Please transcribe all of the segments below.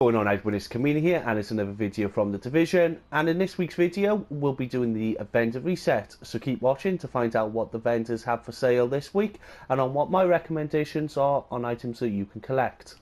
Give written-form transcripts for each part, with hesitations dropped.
Going on, everyone, it's Kamina here, and it's another video from the division. And in this week's video we'll be doing the vendor reset, so keep watching to find out what the vendors have for sale this week and on what my recommendations are on items that you can collect.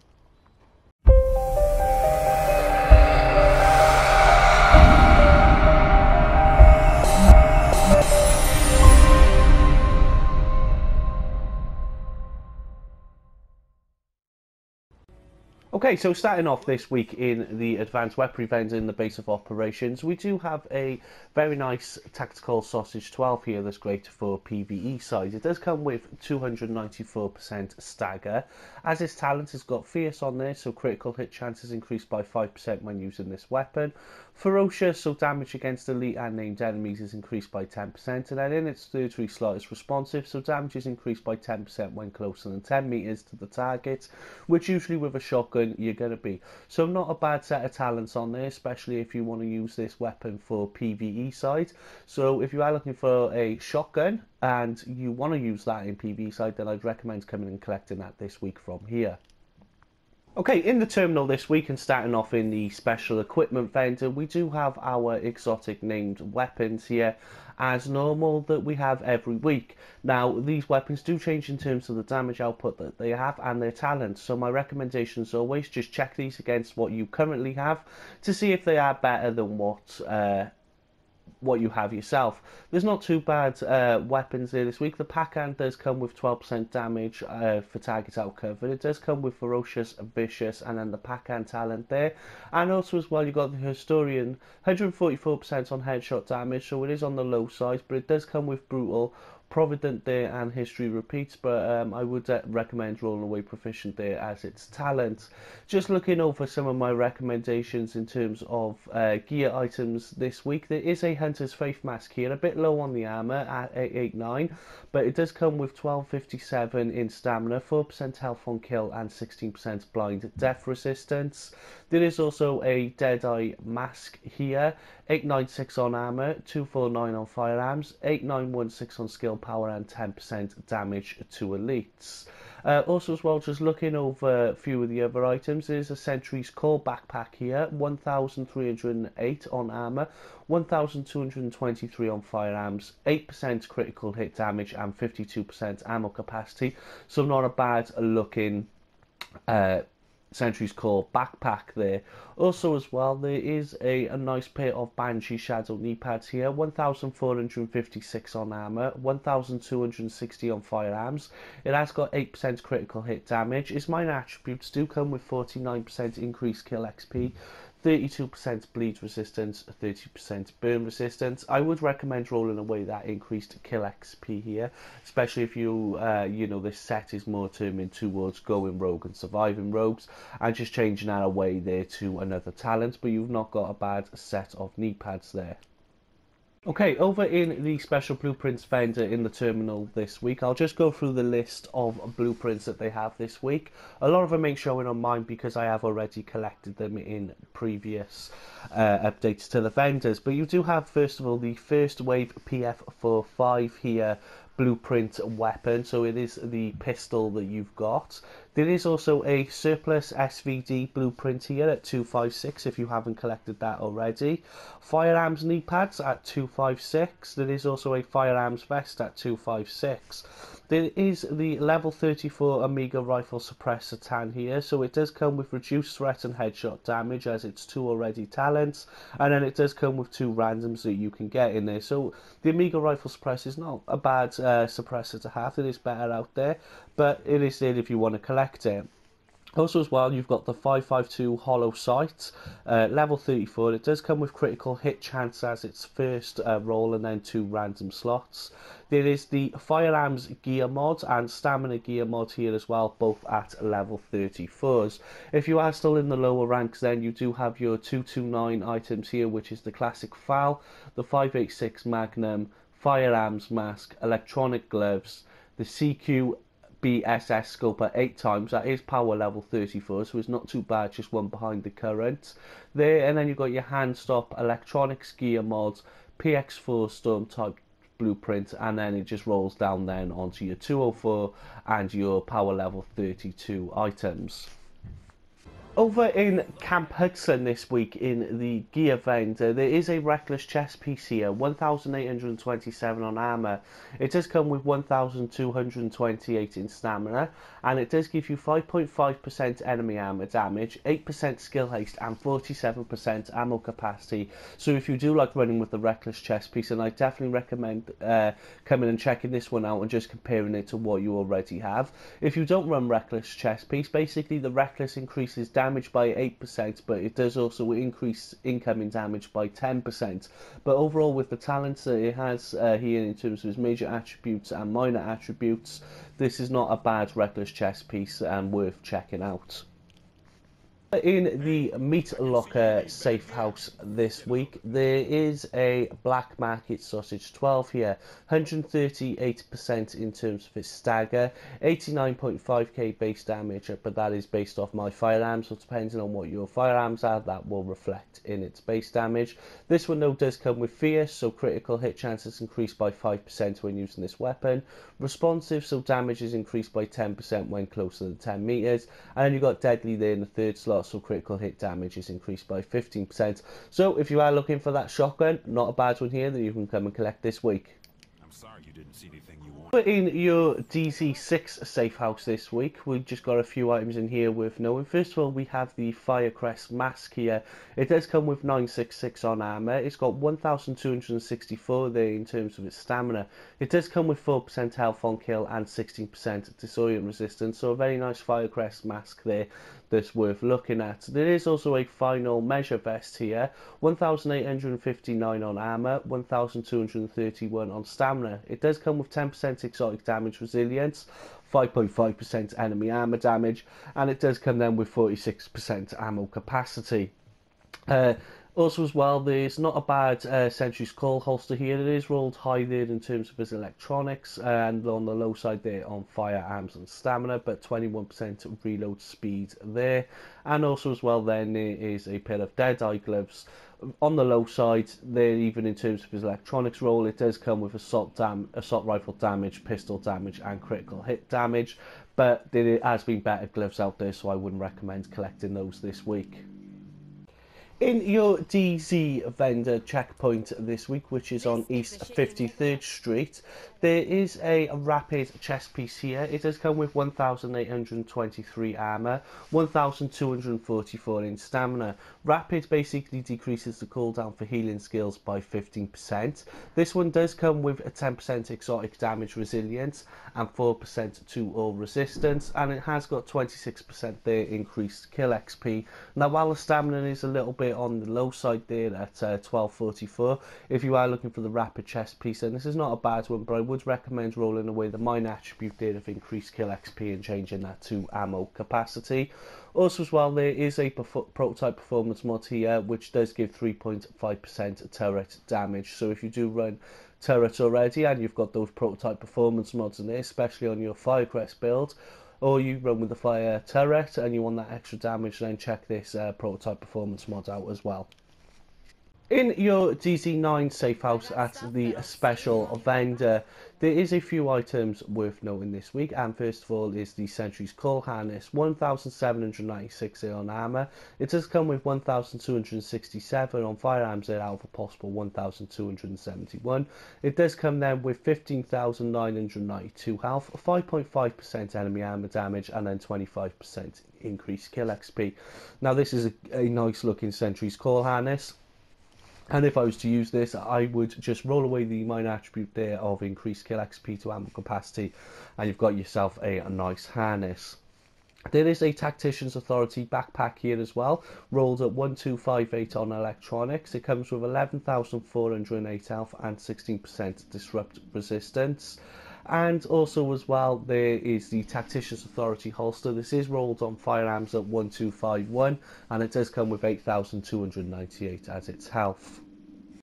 Okay, so starting off this week in the advanced weaponry vendor in the base of operations, we do have a very nice tactical sausage 12 here that's great for PvE side. It does come with 294% stagger. As its talent has got fierce on there, so critical hit chances increased by 5% when using this weapon. Ferocious, so damage against elite and named enemies is increased by 10%, and then in its third slot is responsive, so damage is increased by 10% when closer than 10 meters to the target, which usually with a shotgun you're going to be. So not a bad set of talents on there, especially if you want to use this weapon for PvE side. So if you are looking for a shotgun and you want to use that in PvE side, then I'd recommend coming and collecting that this week from here. Okay, in the terminal this week and starting off in the special equipment vendor, we do have our exotic named weapons here as normal that we have every week. Now, these weapons do change in terms of the damage output that they have and their talents, so my recommendation is always just check these against what you currently have to see if they are better than what you have yourself. There's not too bad weapons here this week. The Pack-Hand does come with 12% damage for targets outcovered. It does come with Ferocious, Vicious, and then the Pack-Hand talent there. And also as well, you've got the Historian, 144% on headshot damage, so it is on the low side, but it does come with Brutal, Provident there, and History Repeats, but I would recommend rolling away Proficient there as its talent. Just looking over some of my recommendations in terms of gear items this week, there is a Hunter's Faith Mask here, a bit low on the armor at 889, but it does come with 1257 in stamina, 4% health on kill, and 16% blind death resistance. There is also a Deadeye Mask here, 896 on armor, 249 on firearms, 8916 on skill power, and 10% damage to elites. Also as well, just looking over a few of the other items, there's a Sentry's Call backpack here, 1308 on armor, 1223 on firearms, 8% critical hit damage, and 52% ammo capacity, so not a bad looking Sentry's Call backpack there. Also as well, there is a nice pair of Banshee Shadow knee pads here, 1456 on armor, 1260 on firearms. It has got 8% critical hit damage. Its minor attributes do come with 49% increased kill XP, 32% bleed resistance, 30% burn resistance. I would recommend rolling away that increased kill XP here, especially if you know, this set is more determined towards going rogue and surviving rogues, and just changing that away there to another talent, but you've not got a bad set of knee pads there. Okay, over in the special blueprints vendor in the terminal this week, I'll just go through the list of blueprints that they have this week. A lot of them ain't showing on mine because I have already collected them in previous updates to the vendors. But you do have, first of all, the First Wave PF45 here blueprint weapon, so it is the pistol that you've got. There is also a Surplus SVD blueprint here at 256 if you haven't collected that already. Firearms knee pads at 256. There is also a firearms vest at 256. There is the level 34 Amiga rifle suppressor tan here, so it does come with reduced threat and headshot damage as it's 2 already talents, and then it does come with 2 randoms that you can get in there. So the Amiga rifle suppressor is not a bad suppressor to have. It is better out there, but it is there if you want to collect it. Also as well, you've got the 552 hollow sight, level 34. It does come with critical hit chance as its first roll, and then 2 random slots. There is the firearms gear mod and stamina gear mod here as well, both at level 34s. If you are still in the lower ranks, then you do have your 229 items here, which is the classic FAL, the 586 Magnum, firearms mask, electronic gloves, the CQ BSS scoper 8 times. That is power level 34, so it's not too bad, just one behind the current there. And then you've got your hand stop electronics gear mods, PX4 storm type blueprint, and then it just rolls down then onto your 204 and your power level 32 items. Over in Camp Hudson this week in the gear vendor, there is a reckless chest piece here, 1,827 on armor. It does come with 1,228 in stamina, and it does give you 5.5% enemy armor damage, 8% skill haste, and 47% ammo capacity. So if you do like running with the reckless chest piece, and I definitely recommend coming and checking this one out and just comparing it to what you already have. If you don't run reckless chest piece, basically the reckless increases damage by 8%, but it does also increase incoming damage by 10%. But overall, with the talents that it has here in terms of its major attributes and minor attributes, this is not a bad reckless chest piece and worth checking out. In the meat locker safe house this week, there is a black market sausage 12 here, 138% in terms of its stagger, 89.5k base damage, but that is based off my firearms, so depending on what your firearms are, that will reflect in its base damage. This one though does come with fierce, so critical hit chances increase by 5% when using this weapon, responsive, so damage is increased by 10% when closer than 10 meters, and then you've got deadly there in the third slot, so critical hit damage is increased by 15%. So if you are looking for that shotgun, not a bad one here that you can come and collect this week. I'm sorry you didn't see anything you wanted. But in your DZ6 safe house this week, we've just got a few items in here worth knowing. First of all, we have the Firecrest mask here. It does come with 966 on armor. It's got 1,264 there in terms of its stamina. It does come with 4% health on kill and 16% disorient resistance, so a very nice Firecrest mask there that's worth looking at. There is also a final measure vest here, 1,859 on armor, 1,231 on stamina. It does come with 10% exotic damage resilience, 5.5% enemy armor damage, and it does come then with 46% ammo capacity. Also as well, there's not a bad Sentry's Call holster here. It is rolled high there in terms of its electronics, and on the low side there on firearms and stamina, but 21% reload speed there. And also as well then there is a pair of Deadeye gloves. On the low side there, even in terms of its electronics roll, it does come with assault rifle damage, pistol damage and critical hit damage, but there has been better gloves out there, so I wouldn't recommend collecting those this week. In your DZ vendor checkpoint this week, which is on East 53rd Street, there is a rapid chest piece here. It does come with 1,823 armor, 1,244 in stamina. Rapid basically decreases the cooldown for healing skills by 15%. This one does come with a 10% exotic damage resilience and 4% to all resistance, and it has got 26% there increased kill XP. Now while the stamina is a little bit on the low side there at 1244, if you are looking for the rapid chest piece, and this is not a bad one, but I would recommend rolling away the minor attribute there of increased kill XP and changing that to ammo capacity. Also as well, there is a prototype performance mod here which does give 3.5% turret damage, so if you do run turrets already and you've got those prototype performance mods in there, especially on your Firecrest build, or you run with the fire turret and you want that extra damage, then check this prototype performance mod out as well. In your DZ9 safe house at the special vendor, there is a few items worth noting this week, and first of all is the Sentry's Call harness, 1,796 on armor. It does come with 1,267 on firearms there out of a possible 1,271. It does come then with 15,992 health, 5.5% enemy armor damage, and then 25% increased kill XP. Now this is a nice looking Sentry's Call harness. And if I was to use this, I would just roll away the minor attribute there of increased kill XP to ammo capacity, and you've got yourself a nice harness. There is a Tactician's Authority backpack here as well, rolled at 1,258 on electronics. It comes with 11,408 health and 16% disrupt resistance. And also as well, there is the Tactician's Authority holster. This is rolled on firearms at 1,251, and it does come with 8,298 as its health.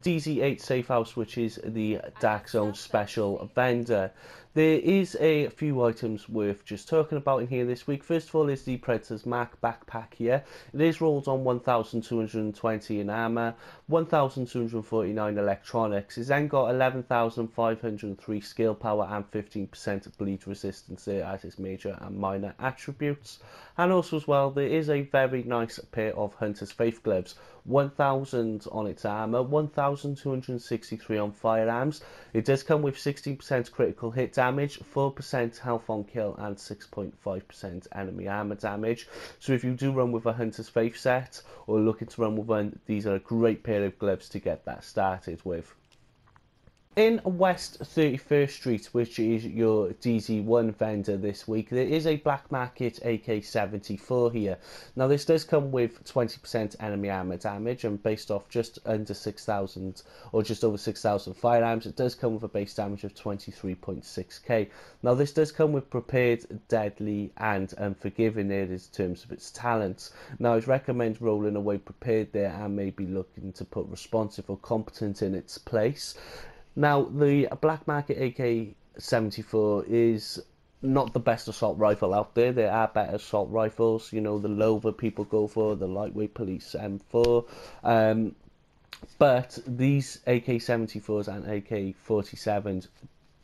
DZ8 safe house, which is the Dark Zone special vendor. There is a few items worth just talking about in here this week. First of all is the Predator's Mac backpack here. It is rolled on 1,220 in armour, 1,249 electronics. It's then got 11,503 skill power and 15% bleed resistance there as its major and minor attributes. And also as well, there is a very nice pair of Hunter's Faith gloves. 1,000 on its armour, 1,263 on firearms. It does come with 16% critical hit damage, 4% health on kill, and 6.5% enemy armour damage. So if you do run with a Hunter's Faith set, or looking to run with one, these are a great pair of gloves to get that started with. In West 31st Street, which is your DZ1 vendor this week, there is a black market AK-74 here. Now this does come with 20% enemy armor damage, and based off just under 6,000 or just over 6,000 firearms, it does come with a base damage of 23.6k. Now this does come with prepared, deadly and unforgiving in terms of its talents. Now I'd recommend rolling away prepared there and maybe looking to put responsive or competent in its place. Now, the black market AK-74 is not the best assault rifle out there. There are better assault rifles, you know, the Lover people go for, the lightweight police M4. But these AK-74s and AK-47s,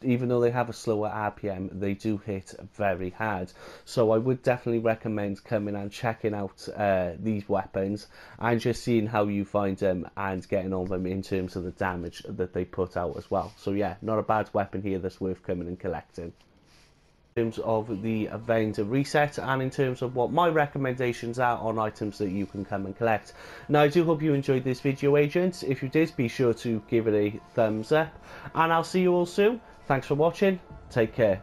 even though they have a slower RPM, they do hit very hard. So I would definitely recommend coming and checking out these weapons and just seeing how you find them and getting on them in terms of the damage that they put out as well. So yeah, not a bad weapon here that's worth coming and collecting. In terms of the vendor reset and in terms of what my recommendations are on items that you can come and collect. Now I do hope you enjoyed this video, agents. If you did, be sure to give it a thumbs up and I'll see you all soon. Thanks for watching, take care.